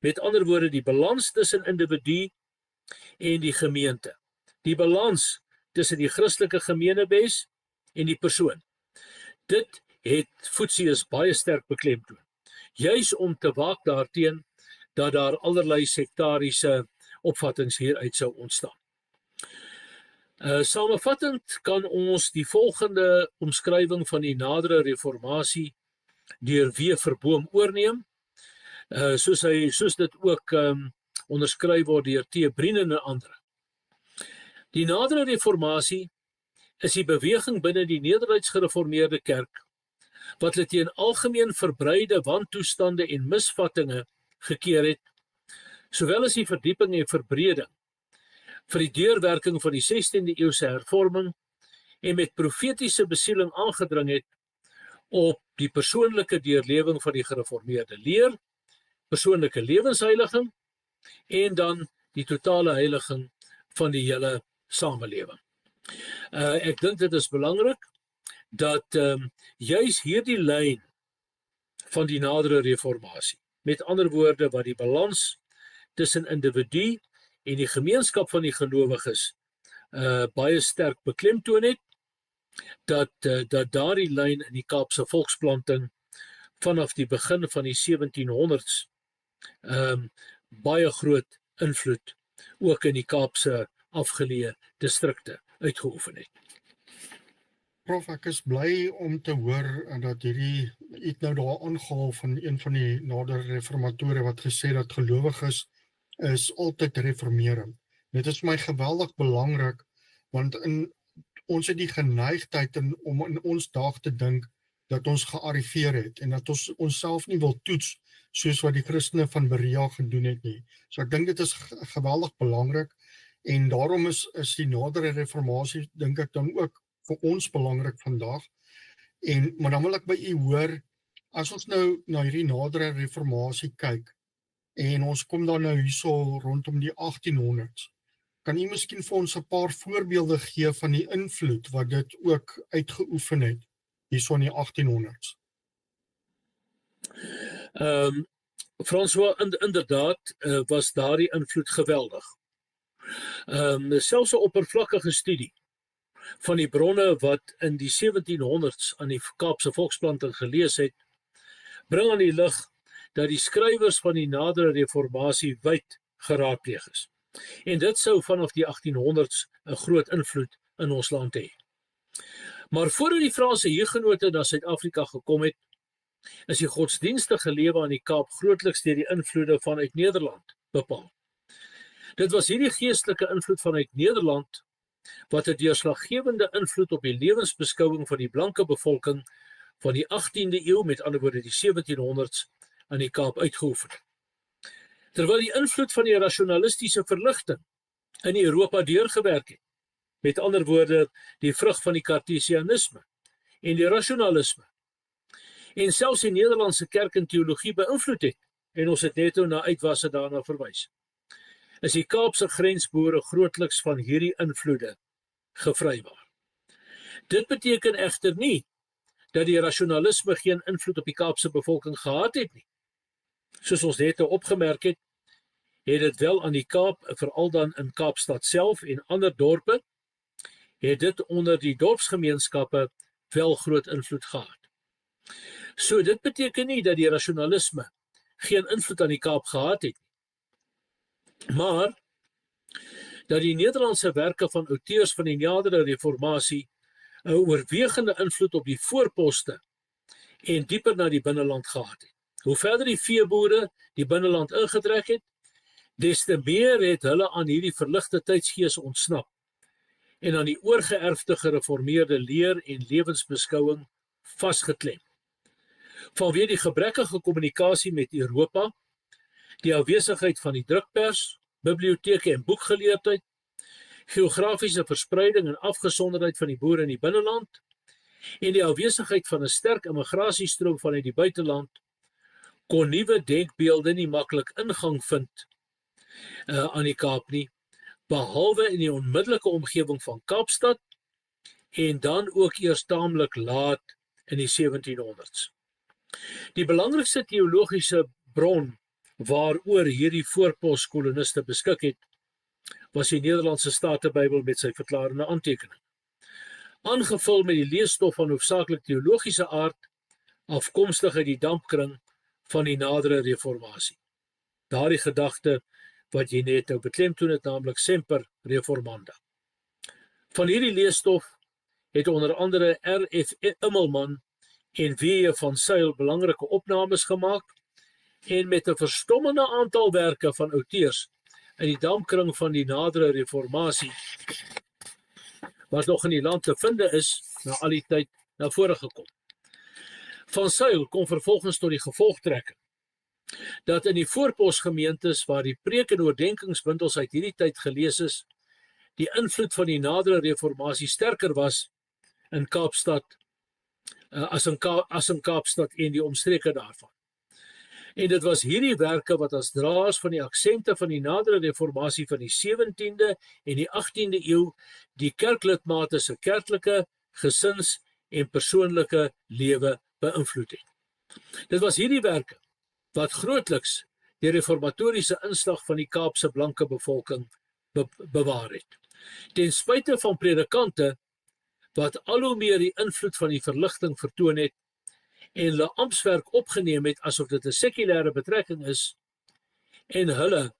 Met ander woorde, die balans tussen individu en die gemeente. Die balans tussen die Christelike gemeenebes en die persoon. Dit het Voetius baie sterk beklemtoon, juis om te waak daarteen dat daar allerlei sektariese opvattings hieruit sou ontstaan. Samevattend kan ons die volgende omskrywing van die nadere reformatie deur W. Verboom oorneem, soos dit ook onderskryf word deur T. Brien en ander. Die nadere reformatie is die beweging binne die Nederduits gereformeerde kerk wat hulle teen algemeen verbreide wantoestande en misvattinge gekeer het, sowel as die verdieping en verbreding vir die deurwerking van die 16de eeuse hervorming en met profetiese besieling aangedring het op die persoonlike deurlewing van die gereformeerde leer, persoonlike lewensheiliging en dan die totale heiliging van die hele samelewing. Ek dink dit is belangrik dat juis hierdie lyn van die nadere reformatie, met ander woorde wat die balans tussen individu en die gemeenskap van die gelowiges baie sterk beklemtoon het, dat daardie lyn in die Kaapse volksplanting vanaf die begin van die 1700s baie groot invloed ook in die Kaapse afgeleë distrikte uitgeoefen het. Prof, ek is bly om te hoor dat hierdie iets nou daar aangehaal van een van die nadere reformatore wat gesê dat gelowiges is altyd reformering. Dit is vir my geweldig belangrik, want ons het die geneigtheid om in ons dag te dink dat ons gearriveer het en dat ons onsself nie wil toets soos wat die Christene van Berea gedoen het nie. So ek dink dit is geweldig belangrik en daarom is die nadere reformatie, dink ek dan ook vir ons belangrik vandag. Maar dan wil ek by u hoor, as ons nou na hierdie nadere reformatie kyk en ons kom dan nou hierso rondom die 1800s, kan u miskien vir ons 'n paar voorbeelde gee van die invloed wat dit ook uitgeoefen het hierso in die 1800s? François, inderdaad was daardie invloed geweldig. Selfs 'n oppervlakkige studie van die bronne wat in die 1700s aan die Kaapse volksplanting gelees het, bring aan die lig dat die skrywers van die nadere reformatie wyd geraadpleeg is. En dit sou vanaf die 1800s 'n groot invloed in ons land hê. Maar voordat die Franse Hugenote na Suid-Afrika gekom het, is die godsdienstige lewe aan die Kaap grootliks deur die invloede vanuit Nederland bepaal. Dit was hierdie geestelike invloed vanuit Nederland wat 'n deurslaggewende invloed op die lewensbeskouing van die blanke bevolking van die 18de eeu, met ander woorde die 1700s, aan die Kaap uitgeoefen het. Terwyl die invloed van die rasionalistiese verligting in Europa deurgewerk het, met ander woorde die vrug van die Cartesianisme en die rasionalisme, en selfs die Nederlandse kerk en teologie beïnvloed het, en ons het net na uitwasse daarna verwys, is die Kaapse grensboere grootliks van hierdie invloede gevrywaar. Dit beteken egter nie dat die rasionalisme geen invloed op die Kaapse bevolking gehad het nie. Soos ons net opgemerk het, het dit wel aan die Kaap, veral dan in Kaapstad self en ander dorpe, het dit onder die dorpsgemeenskappe wel groot invloed gehad. So dit beteken nie dat die rasionalisme geen invloed aan die Kaap gehad het nie, maar dat die Nederlandse werke van outeurs van die nadere reformatie 'n oorwegende invloed op die voorposte en dieper na die binneland gehad het. Hoe verder die veeboere die binneland ingetrek het, des te meer het hulle aan hierdie verligte tydsgees ontsnap en aan die oorgeërfde gereformeerde leer en lewensbeskouing vasgeklem. Vanweë die gebrekkige kommunikasie met Europa, die afwesigheid van die drukpers, biblioteke en boekgeleerdheid, geografiese verspreiding en afgesonderdheid van die boere in die binneland en die afwesigheid van 'n sterk immigrasiestroom vanuit die buiteland, kon nuwe denkbeelde nie maklik ingang vind aan die Kaap nie, behalwe in die onmiddellike omgewing van Kaapstad en dan ook eers taamlik laat in die 1700s. Die belangrikste teologiese bron waaroor hierdie voorposkoloniste beskik het, was die Nederlandse Statenbybel met sy verklarende aantekening. Aangevul met die leesstof van hoofsaaklik teologiese aard, afkomstig uit die dampkring van die nadere reformatie. Daardie gedagte wat jy net nou beklemtoon het, naamlik semper reformanda. Van hierdie leesstof het onder andere R.F. Immelman en W. van Zyl belangrike opnames gemaak en met 'n verstommende aantal werke van outeurs in die dampkring van die nadere reformatie wat nog in die land te vind is, na al die tyd na vore gekom. Van Zyl kom vervolgens tot die gevolgtrekking dat in die voorposgemeentes waar die preek en oordenkingsbundels uit hierdie tyd gelees is, die invloed van die nadere reformatie sterker was in Kaapstad as in Kaapstad en die omstreke daarvan. En dit was hierdie werke wat as draers van die aksente van die nadere reformatie van die 17de en die 18de eeu die kerklidmate se kerklike, gesins en persoonlike lewe beïnvloed het. Dit was hierdie werke wat grootliks die reformatoriese inslag van die Kaapse blanke bevolking bewaar het. Ten spyte van predikante wat al hoe meer die invloed van die verligting vertoon het en hulle amptswerk opgeneem het asof dit 'n sekulêre betrekking is en hulle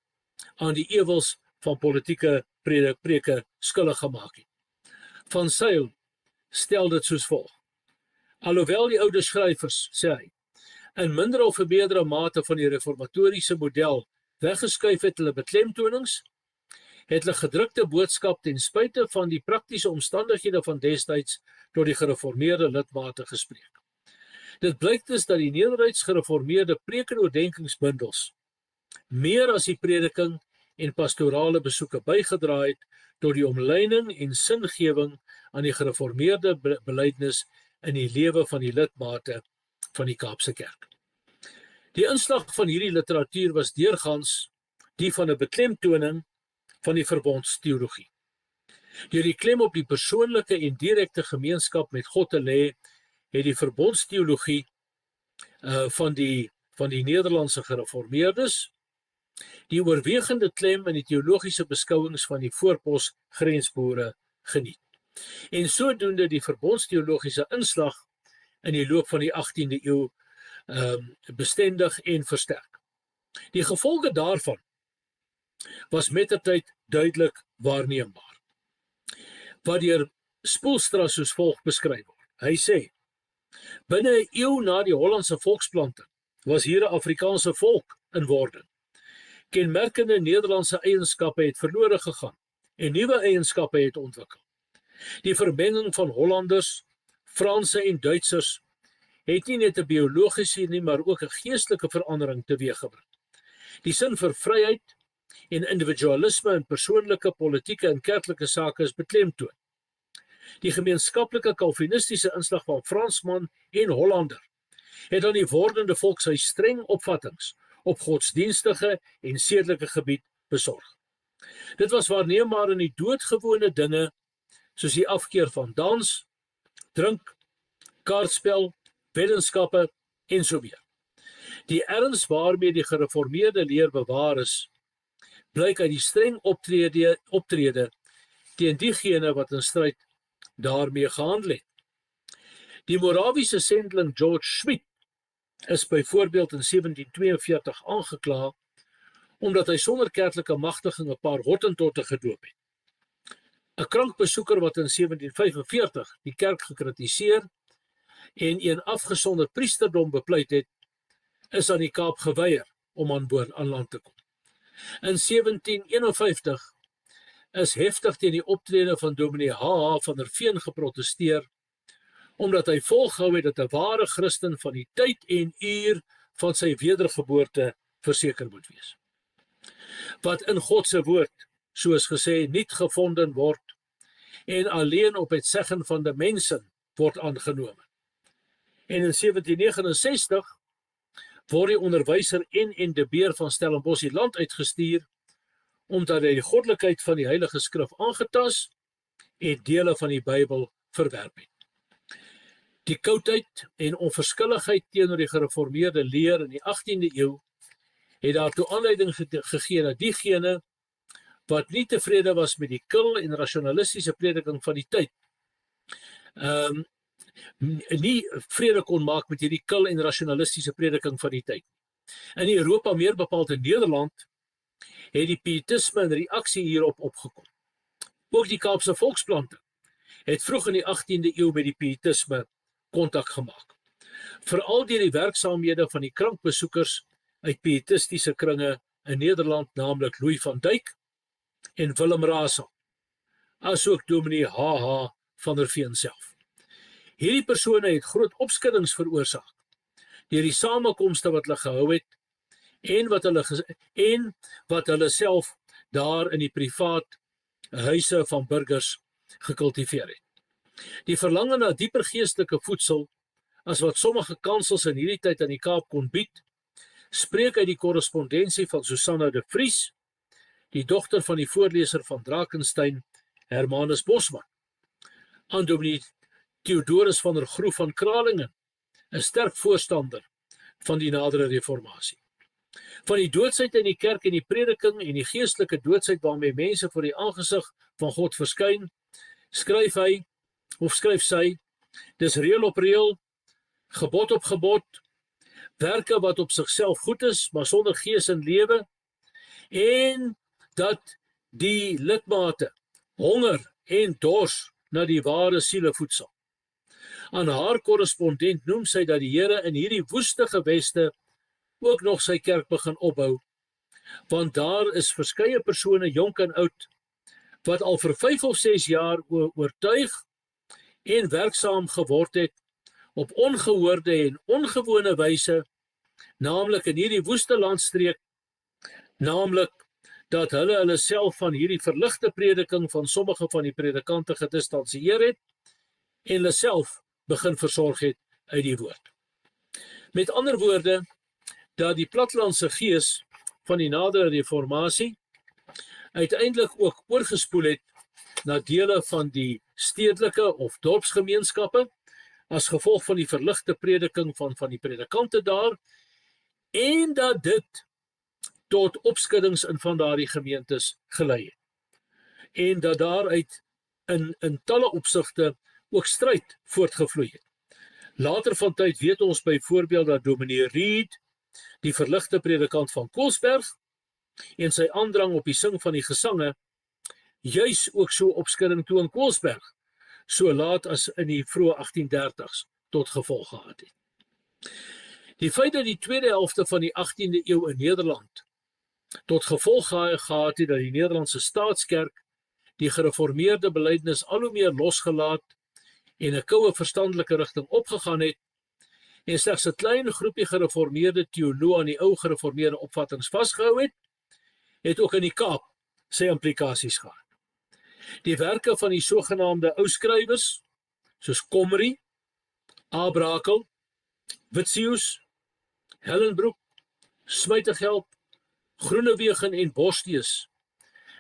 aan die ewels van politieke preke skuldig gemaak het. Van Zyl stel dit soos volg: alhoewel die oude skrywers, sê hy, in minder of verbeterde mate van die reformatoriese model weggeskuif het hulle beklemtonings, het hulle gedrukte boodskap ten spyte van die praktiese omstandighede van destyds tot die gereformeerde lidmate gespreek. Dit blyk dus dat die nederduits gereformeerde preek en oordenkingsbundels meer as die prediking en pastorale besoeke bygedra het tot die omleining en singewing aan die gereformeerde belydenis in die lewe van die lidmate van die Kaapse Kerk. Die inslag van hierdie literatuur was deurgangs die van 'n beklemtoning van die verbondsteologie. Deur die klem op die persoonlike en direkte gemeenskap met God te lê, het die verbondsteologie van die Nederlandse gereformeerdes die oorwegende klem in die teologiese beskouings van die voorpos grensboere geniet. En sodoende die verbondsteologiese inslag in die loop van die 18de eeu bestendig en versterk. Die gevolge daarvan was mettertyd duidelik waarneembaar. Wat deur Spoelstra soos volg beskryf word. Hy sê: binne 'n eeu na die Hollandse volksplanting was hier 'n Afrikaanse volk in wording. Kenmerkende Nederlandse eienskappe het verlore gegaan en nuwe eienskappe het ontwikkel. Die vermenging van Hollanders, Franse en Duitsers het nie net 'n biologiese nie, maar ook 'n geestelike verandering teweeggebring. Die sin vir vryheid en individualisme in persoonlike, politieke en kerklike sake is beklemtoon. Die gemeenskaplike kalvinistiese inslag van Fransman en Hollander het aan die wordende volk sy streng opvattings op godsdienstige en sedelike gebied besorg. Dit was waarneembaar in die doodgewone dinge soos die afkeer van dans, drink, kaartspel, weddenskappe en so meer. Die erns waarmee die gereformeerde leer bewaar is, blyk uit die streng optrede teen diegene wat in stryd daarmee gehandel het. Die Morawiese sendeling George Schmidt is byvoorbeeld in 1742 aangekla omdat hy sonder kerklike magtiging 'n paar hottentotte gedoop het. 'n Krankbesoeker wat in 1745 die kerk gekritiseer en een afgesonder priesterdom bepleit het, is aan die Kaap geweier om aan land te kom. In 1751 is heftig teen die optrede van dominee H.H. van der Veen geprotesteer, omdat hy volgehou het dat 'n ware Christen van die tyd en uur van sy wedergeboorte verseker moet wees. Wat in God se woord, soos gesê, niet gevonden word en alleen op het zeggen van de mensen word aangenomen. En in 1769 word die onderwyser en de Beer van Stellenbosch die land uitgestuur, omdat hy die goddelikheid van die Heilige Skrif aangetas en dele van die Bybel verwerp het. Die koudheid en onverskilligheid teenoor die gereformeerde leer in die 18de eeu het daartoe aanleiding gegee dat diegene wat nie tevrede was met die kil en rasionalistiese prediking van die tyd, nie vrede kon maak met hierdie kil en rasionalistiese prediking van die tyd. In Europa, meer bepaald in Nederland, het die pietisme in reaksie hierop opgekom. Ook die Kaapse volksplanting het vroeg in die 18de eeu met die pietisme kontak gemaak. Veral deur die werksaamhede van die krankbesoekers uit pietistiese kringe in Nederland, naamlik Louis van Dijk en Willem Rasa, asook dominee H.H. van der Veen self. Hierdie persone het groot opskuddings veroorsaak deur die samekomste wat hulle gehou het en wat hulle self daar in die privaat huise van burgers gekultiveer het. Die verlange na dieper geestelike voedsel, as wat sommige kansels in hierdie tyd aan die Kaap kon bied, spreek uit die korrespondensie van Susanna de Vries, die dogter van die voorleser van Drakenstein, Hermanus Bosman, aan dominee Theodorus van der Groef van Kralingen, 'n sterk voorstander van die nadere reformatie. Van die doodsheid in die kerk en die prediking en die geestelike doodsheid waarmee mense voor die aangesig van God verskyn, skryf hy of skryf sy, dis reël op reël, gebod op gebod, werke wat op sigself goed is, maar sonder gees en lewe, en dat die lidmate honger en dors na die ware sielevoedsel. Aan haar korrespondent noem sy dat die Here in hierdie woeste geweste ook nog sy kerk begin opbou, want daar is verskeie persone, jonk en oud, wat al vir 5 of 6 jaar oortuig en werksaam geword het op ongehoorde en ongewone wyse, naamlik in hierdie woeste landstreek, naamlik dat hulle self van hierdie verligte prediking van sommige van die predikante gedistansieer het en hulle self begin versorg het uit die woord. Met ander woorde, dat die plattelandse gees van die nadere reformatie uiteindelik ook oorgespoel het na dele van die stedelike of dorpsgemeenskappe as gevolg van die verligte prediking van die predikante daar, en dat dit tot opskuddings in van daardie gemeentes gelei het. En dat daaruit in talle opsigte ook stryd voortgevloei het. Later van tyd weet ons byvoorbeeld dat dominee Reed, die verligte predikant van Koelsberg, en sy aandrang op die sing van die gesange, juis ook so opskudding toe in Koelsberg, so laat as in die vroeë 1830s tot gevolg gehad het. Die feit dat die tweede helfte van die 18de eeu in Nederland tot gevolg gehad het dat die Nederlandse staatskerk die gereformeerde belydenis al hoe meer losgelaat en 'n koue verstandelike rigting opgegaan het en slegs 'n klein groepie gereformeerde teoloë aan die ou gereformeerde opvattings vasgehou het, het ook in die Kaap sy implikasies gehad. Die werke van die sogenaamde ou skrywers, soos Komrie, Abrakel, Witsius, Hellenbroek, Smuitegeld, Groenewegen en Bosteus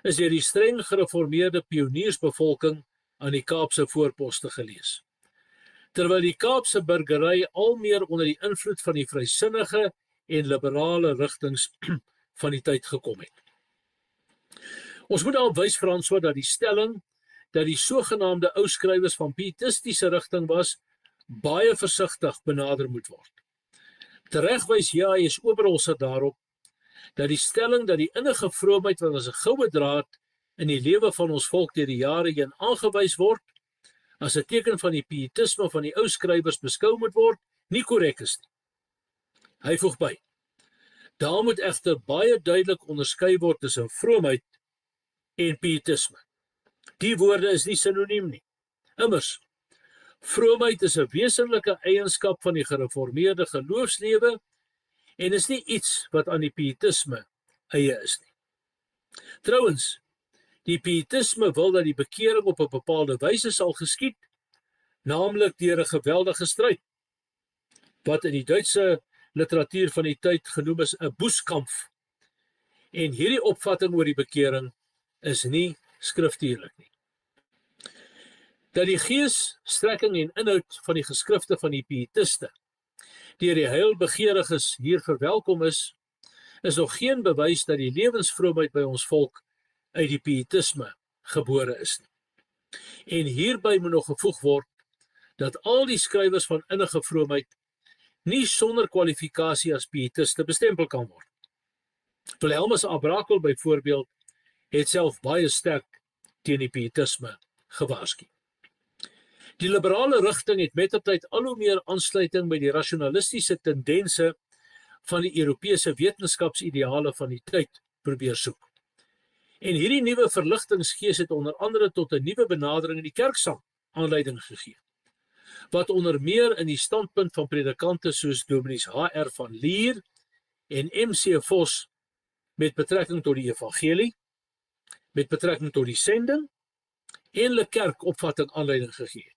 is deur die streng gereformeerde pioniersbevolking aan die Kaapse voorposte gelees. Terwyl die Kaapse burgery al meer onder die invloed van die vrysinnige en liberale rigtings van die tyd gekom het. Ons moet daarop wys, François, dat die stelling dat die sogenaamde ou skrywers van pietistiese rigting was, baie versigtig benader moet word. Tereg wys J.A.S. Oberholzer daarop dat die stelling dat die innige vroomheid wat as 'n goue draad in die lewe van ons volk deur die jare heen aangewys word, as 'n teken van die pietisme van die ou skrywers beskou moet word, nie korrek is nie. Hy voeg by: daar moet egter baie duidelik onderskei word tussen vroomheid en pietisme. Die woorde is nie sinoniem nie. Immers, vroomheid is 'n wesenlike eienskap van die gereformeerde geloofslewe en is nie iets wat aan die pietisme eie is nie. Trouwens, die pietisme wil dat die bekering op 'n bepaalde wyse sal geskied, naamlik deur 'n geweldige stryd, wat in die Duitse literatuur van die tyd genoem is 'n boeskampf. En hierdie opvatting oor die bekering is nie skriftuurlik nie. Dat die gees, strekking en inhoud van die geskrifte van die pietiste deur die heilbegeeriges hier verwelkom is nog geen bewys dat die lewensvroomheid by ons volk uit die pietisme gebore is nie. En hierby moet nog gevoeg word dat al die skrywers van innige vroomheid nie sonder kwalifikasie as pietiste bestempel kan word. Wilhelmus Abrakel byvoorbeeld het self baie sterk teen die pietisme gewaarsku. Die liberale rigting het mettertyd al hoe meer aansluiting by die rasionalistiese tendense van die Europese wetenskapsideale van die tyd probeer soek. En hierdie nuwe verligtingsgees het onder andere tot 'n nuwe benadering in die kerksaal aanleiding gegee, wat onder meer in die standpunt van predikante soos Dominees H.R. van Lier en M.C. Vos met betrekking tot die evangelie, met betrekking tot die sending en le kerk opvatting aanleiding gegee,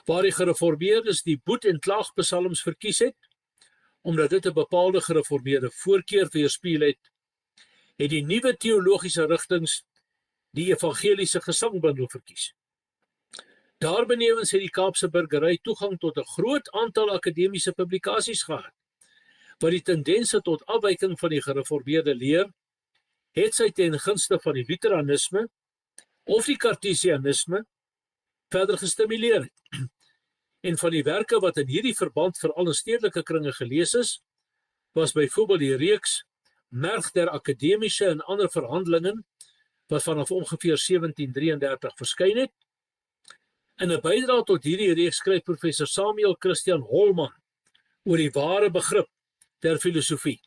waar die gereformeerdes die boet- en klaagpsalms verkies het, omdat dit 'n bepaalde gereformeerde voorkeur weerspieël het die nuwe teologiese rigtings die evangeliese gesangbundel verkies. Daarbenewens het die Kaapse burgery toegang tot 'n groot aantal akademiese publikasies gehad, wat die tendense tot afwyking van die gereformeerde leer, het sy ten gunste van die Lutheranisme of die Cartesianisme verder gestimuleer het. En van die werke wat in hierdie verband veral in stedelike kringe gelees is, was byvoorbeeld die reeks Merg der Akademische en ander verhandelingen, wat vanaf ongeveer 1733 verskyn het. In 'n bydrae tot hierdie reeks skryf professor Samuel Christian Holman oor die ware begrip der filosofie,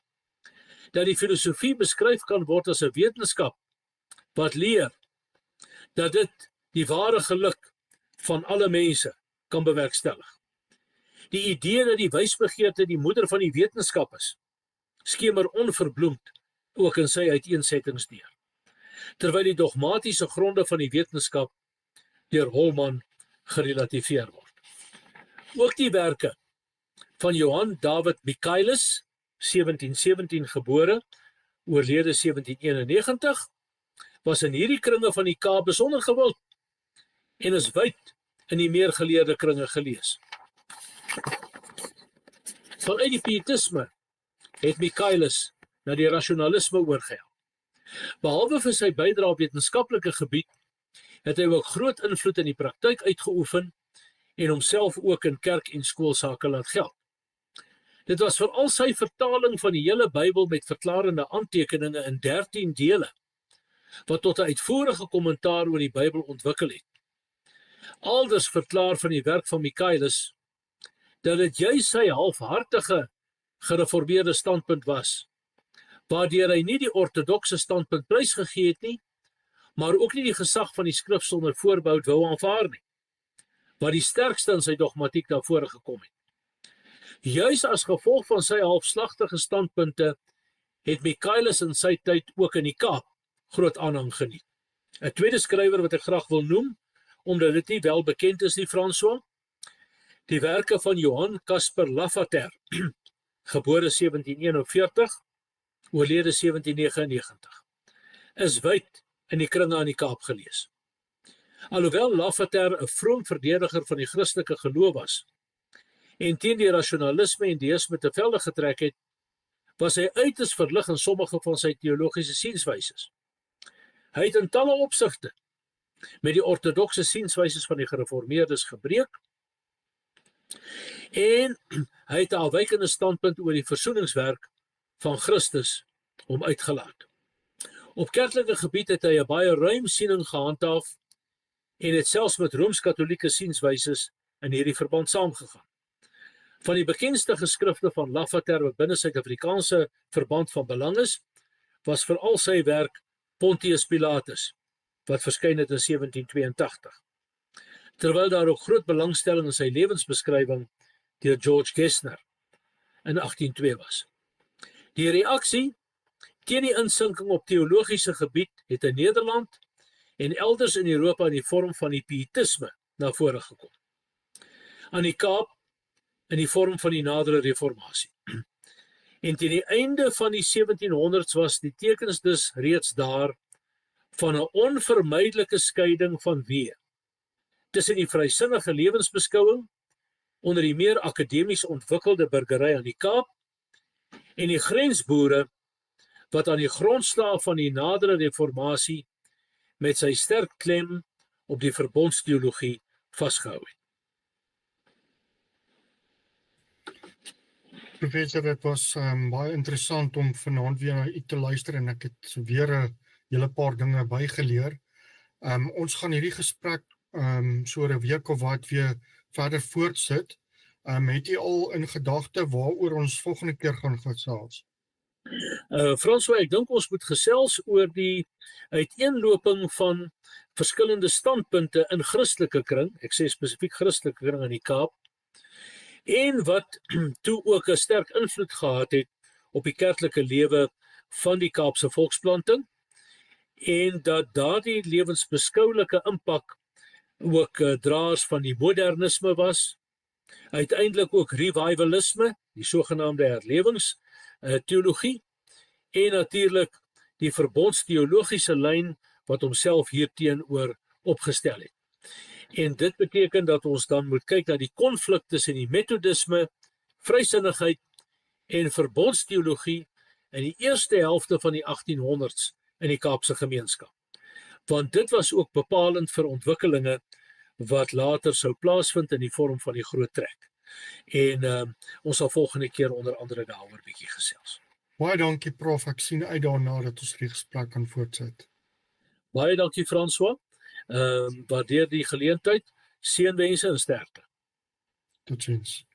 dat die filosofie beskryf kan word as 'n wetenskap wat leer dat dit die ware geluk van alle mense kan bewerkstellig. Die idee dat die wysbegeerte die moeder van die wetenskap is, skemer onverbloemd ook in sy uiteensettings deur, terwyl die dogmatiese gronde van die wetenskap deur Holman gerelativeer word. Ook die werke van Johann David Michaelis, 1717 gebore, oorlede 1791, was in hierdie kringe van die Kaap besonder gewild en is wyd in die meer geleerde kringe gelees. Vanuit die pietisme het Michaelis na die rasionalisme oorgegaan. Behalwe vir sy bydrae op wetenskaplike gebied, het hy ook groot invloed in die praktyk uitgeoefen en homself ook in kerk- en skoolsake laat geld. Dit was veral sy vertaling van die hele Bybel met verklarende aantekeninge in 13 dele, wat tot 'n uitvoerige kommentaar oor die Bybel ontwikkel het. Aldus verklaar van die werk van Michaelis dat dit juis sy halfhartige gereformeerde standpunt was, waardeur hy nie die ortodokse standpunt prysgegee het nie, maar ook nie die gesag van die skrif sonder voorbehoud wou aanvaar nie, wat die sterkste in sy dogmatiek daarvore gekom het. Juis as gevolg van sy halfslagtige standpunte het Michaelis in sy tyd ook in die Kaap groot aanhang geniet. 'n Tweede skrywer wat ek graag wil noem, omdat dit nie wel bekend is nie, François, Die werke van Johann Caspar Lafayette, gebore 1741, oorlede 1799, is wyd in die kringe aan die Kaap gelees. Alhoewel Lafayette 'n vroom verdediger van die Christelike geloof was en teen die rasionalisme en deïsme te velde getrek het, was hy uiters verlig in sommige van sy teologiese sienswyses. Hy het in talle opsigte met die ortodokse sienswyses van die gereformeerdes gebreek en hy het 'n afwykende standpunt oor die versoeningswerk van Christus hom uitgelaat. Op kerklike gebied het hy 'n baie ruim siening gehandhaaf en het selfs met Rooms-Katolieke sienswyses in hierdie verband saamgegaan. Van die bekendste geskrifte van Lafayette wat binne Suid-Afrikaanse verband van belang is, was veral sy werk Pontius Pilatus, wat verskyn het in 1782. Terwyl daar ook groot belangstelling in sy lewensbeskrywing deur George Gessner in 1802 was. Die reaksie teen die insinking op teologiese gebied het in Nederland en elders in Europa in die vorm van die pietisme na vore gekom. Aan die Kaap in die vorm van die nadere reformatie. En teen die einde van die 1700s was die tekens dus reeds daar van 'n onvermydelike skeiding van weë tussen die vrysinnige lewensbeskouing onder die meer akademies ontwikkelde burgery aan die Kaap en die grensboere wat aan die grondslae van die nadere reformatie met sy sterk klem op die verbondsteologie vasgehou het. Professor, dit was baie interessant om vanaand weer na u te luister en ek het weer 'n hele paar dinge bygeleer. Ons gaan hierdie gesprek so 'n week of wat weer verder voortsit. Het u al in gedagte waaroor ons volgende keer gaan gesels? François, ek dink ons moet gesels oor die uiteenloping van verskillende standpunte in Christelike kring, ek sê spesifiek Christelike kring in die Kaap, en wat toe ook 'n sterk invloed gehad het op die kerklike lewe van die Kaapse volksplanting, en dat daardie lewensbeskoulike impak ook draers van die modernisme was, uiteindelik ook revivalisme, die sogenaamde herlewingsteologie, en natuurlik die verbondsteologiese lyn wat homself hierteenoor opgestel het. En dit beteken dat ons dan moet kyk na die konflik tussen die metodisme, vrysinnigheid en verbondsteologie in die eerste helfte van die 1800s in die Kaapse gemeenskap. Want dit was ook bepalend vir ontwikkelinge wat later sou plaasvind in die vorm van die groot trek. En ons sal volgende keer onder andere daaroor bietjie gesels. Baie dankie Prof, ek sien uit daarna dat ons die gesprek kan voortsit. Baie dankie François. Waardeer die geleentheid, seënwense en sterkte. Totsiens.